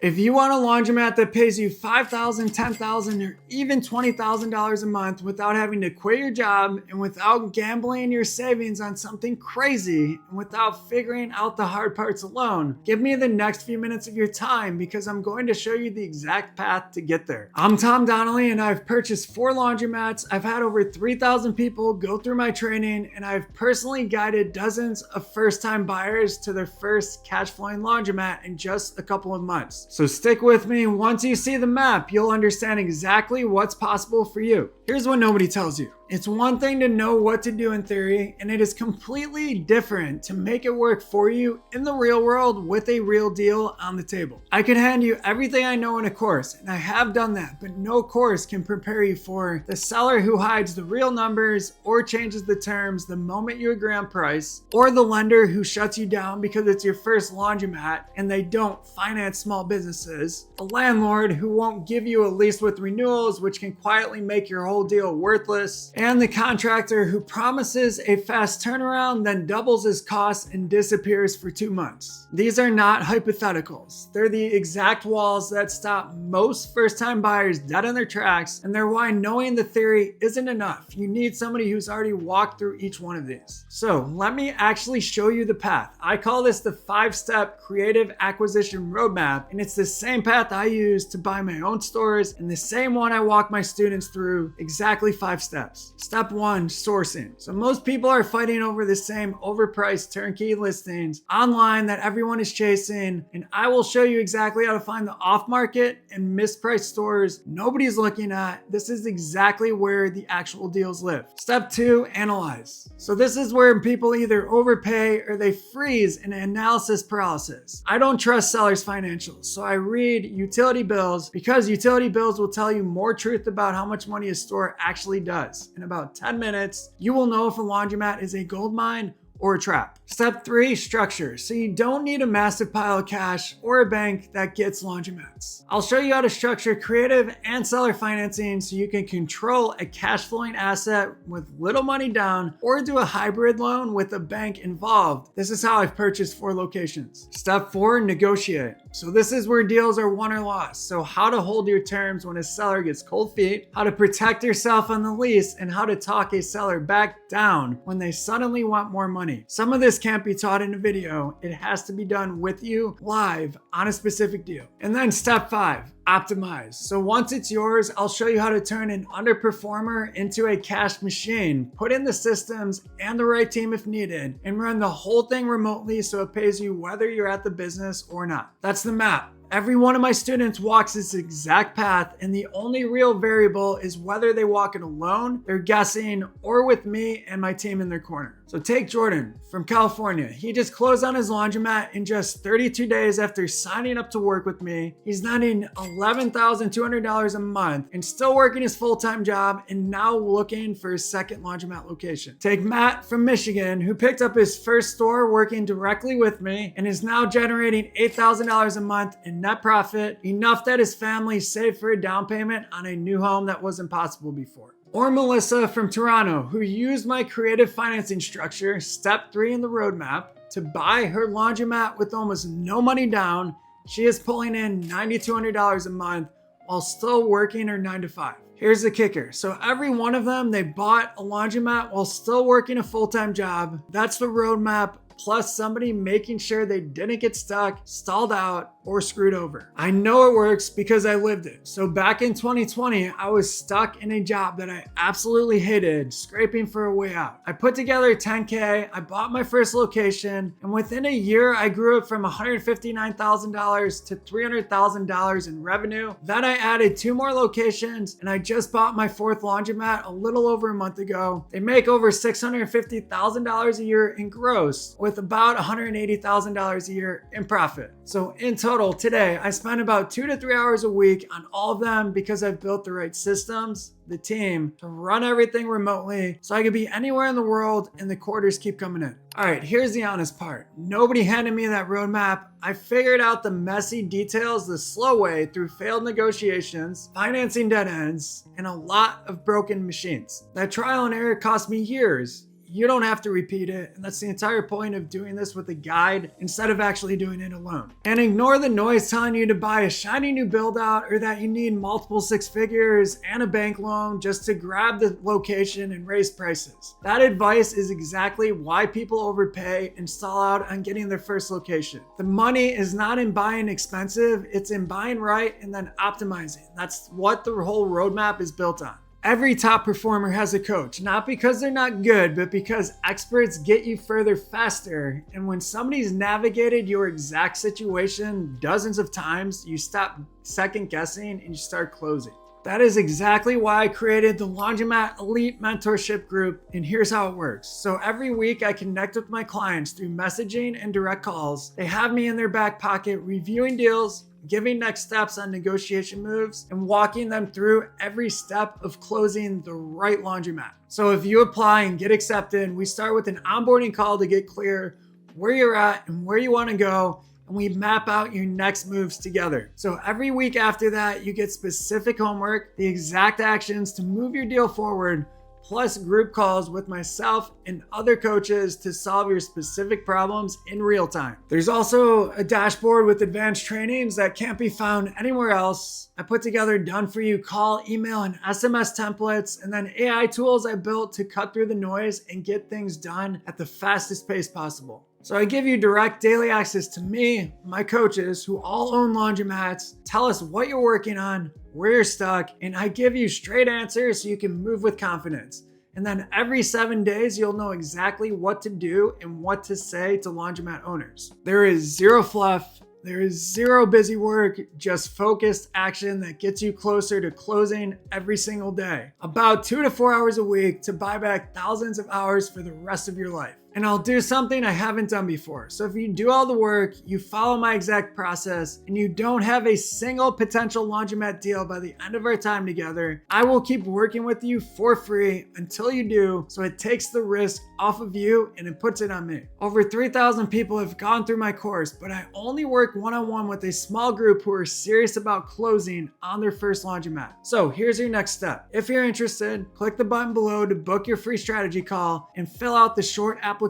If you want a laundromat that pays you $5,000, $10,000, or even $20,000 a month without having to quit your job and without gambling your savings on something crazy and without figuring out the hard parts alone, give me the next few minutes of your time because I'm going to show you the exact path to get there. I'm Tom Donnelly and I've purchased 4 laundromats. I've had over 3,000 people go through my training and I've personally guided dozens of first-time buyers to their first cash-flowing laundromat in just a couple of months. So stick with me. Once you see the map, you'll understand exactly what's possible for you. Here's what nobody tells you. It's one thing to know what to do in theory, and it is completely different to make it work for you in the real world with a real deal on the table. I could hand you everything I know in a course, and I have done that, but no course can prepare you for the seller who hides the real numbers or changes the terms the moment you agree on price, or the lender who shuts you down because it's your first laundromat and they don't finance small businesses, the landlord who won't give you a lease with renewals, which can quietly make your whole deal worthless, and the contractor who promises a fast turnaround, then doubles his costs and disappears for 2 months. These are not hypotheticals. They're the exact walls that stop most first-time buyers dead in their tracks, and they're why knowing the theory isn't enough. You need somebody who's already walked through each one of these. So let me actually show you the path. I call this the 5-step creative acquisition roadmap, and it's the same path I use to buy my own stores and the same one I walk my students through, exactly 5 steps. Step 1, sourcing. So most people are fighting over the same overpriced turnkey listings online that everyone is chasing, and I will show you exactly how to find the off-market and mispriced stores nobody's looking at. This is exactly where the actual deals live. Step 2, analyze. So this is where people either overpay or they freeze in analysis paralysis. I don't trust sellers' financials, so I read utility bills because utility bills will tell you more truth about how much money a store actually does. In about 10 minutes, you will know if a laundromat is a gold mine or a trap. Step 3, structure. So you don't need a massive pile of cash or a bank that gets laundromats. I'll show you how to structure creative and seller financing so you can control a cash flowing asset with little money down or do a hybrid loan with a bank involved. This is how I've purchased 4 locations. Step 4, negotiate. So this is where deals are won or lost. So how to hold your terms when a seller gets cold feet, how to protect yourself on the lease, and how to talk a seller back down when they suddenly want more money. Some of this can't be taught in a video. It has to be done with you live on a specific deal. And then step 5, optimize. So once it's yours, I'll show you how to turn an underperformer into a cash machine, put in the systems and the right team if needed, and run the whole thing remotely so it pays you whether you're at the business or not. That's the map. Every one of my students walks this exact path, and the only real variable is whether they walk it alone, they're guessing, or with me and my team in their corner. So take Jordan from California. He just closed on his laundromat in just 32 days after signing up to work with me. He's netting $11,200 a month and still working his full-time job and now looking for his second laundromat location. Take Matt from Michigan, who picked up his first store working directly with me and is now generating $8,000 a month in net profit, enough that his family saved for a down payment on a new home that wasn't possible before. Or Melissa from Toronto, who used my creative financing structure, step 3 in the roadmap, to buy her laundromat with almost no money down. She is pulling in $9,200 a month while still working her 9 to 5. Here's the kicker. So every one of them, they bought a laundromat while still working a full-time job. That's the roadmap, plus somebody making sure they didn't get stuck, stalled out, or screwed over. I know it works because I lived it. So back in 2020, I was stuck in a job that I absolutely hated, scraping for a way out. I put together $10K, I bought my first location, and within a year, I grew it from $159,000 to $300,000 in revenue. Then I added 2 more locations, and I just bought my 4th laundromat a little over a month ago. They make over $650,000 a year in gross, with about $180,000 a year in profit. So in total today, I spend about 2 to 3 hours a week on all of them because I've built the right systems, the team to run everything remotely so I could be anywhere in the world and the quarters keep coming in. All right, here's the honest part. Nobody handed me that roadmap. I figured out the messy details the slow way through failed negotiations, financing dead ends, and a lot of broken machines. That trial and error cost me years you don't have to repeat it. And that's the entire point of doing this with a guide instead of actually doing it alone. And ignore the noise telling you to buy a shiny new build out or that you need multiple six figures and a bank loan just to grab the location and raise prices. That advice is exactly why people overpay and stall out on getting their first location. The money is not in buying expensive, it's in buying right and then optimizing. That's what the whole roadmap is built on. Every top performer has a coach, not because they're not good, but because experts get you further faster. And when somebody's navigated your exact situation dozens of times, you stop second guessing and you start closing. That is exactly why I created the Laundromat Elite Mentorship Group, and here's how it works. So every week I connect with my clients through messaging and direct calls. They have me in their back pocket reviewing deals, giving next steps on negotiation moves, and walking them through every step of closing the right laundromat. So if you apply and get accepted, we start with an onboarding call to get clear where you're at and where you want to go, and we map out your next moves together. So every week after that, you get specific homework, the exact actions to move your deal forward, plus group calls with myself and other coaches to solve your specific problems in real time. There's also a dashboard with advanced trainings that can't be found anywhere else. I put together done for you call, email, and SMS templates, and then AI tools I built to cut through the noise and get things done at the fastest pace possible. So I give you direct daily access to me, my coaches who all own laundromats, tell us what you're working on, where you're stuck, and I give you straight answers so you can move with confidence. And then every 7 days, you'll know exactly what to do and what to say to laundromat owners. There is zero fluff. There is zero busy work, just focused action that gets you closer to closing every single day. About 2 to 4 hours a week to buy back thousands of hours for the rest of your life. And I'll do something I haven't done before. So if you do all the work, you follow my exact process, and you don't have a single potential laundromat deal by the end of our time together, I will keep working with you for free until you do, so it takes the risk off of you and it puts it on me. Over 3,000 people have gone through my course, but I only work one-on-one with a small group who are serious about closing on their first laundromat. So here's your next step. If you're interested, click the button below to book your free strategy call and fill out the short application.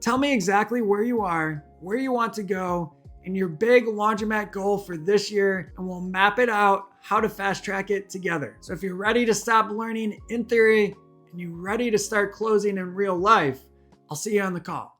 Tell me exactly where you are, where you want to go, and your big laundromat goal for this year, and we'll map it out how to fast track it together. So if you're ready to stop learning in theory and you're ready to start closing in real life, I'll see you on the call.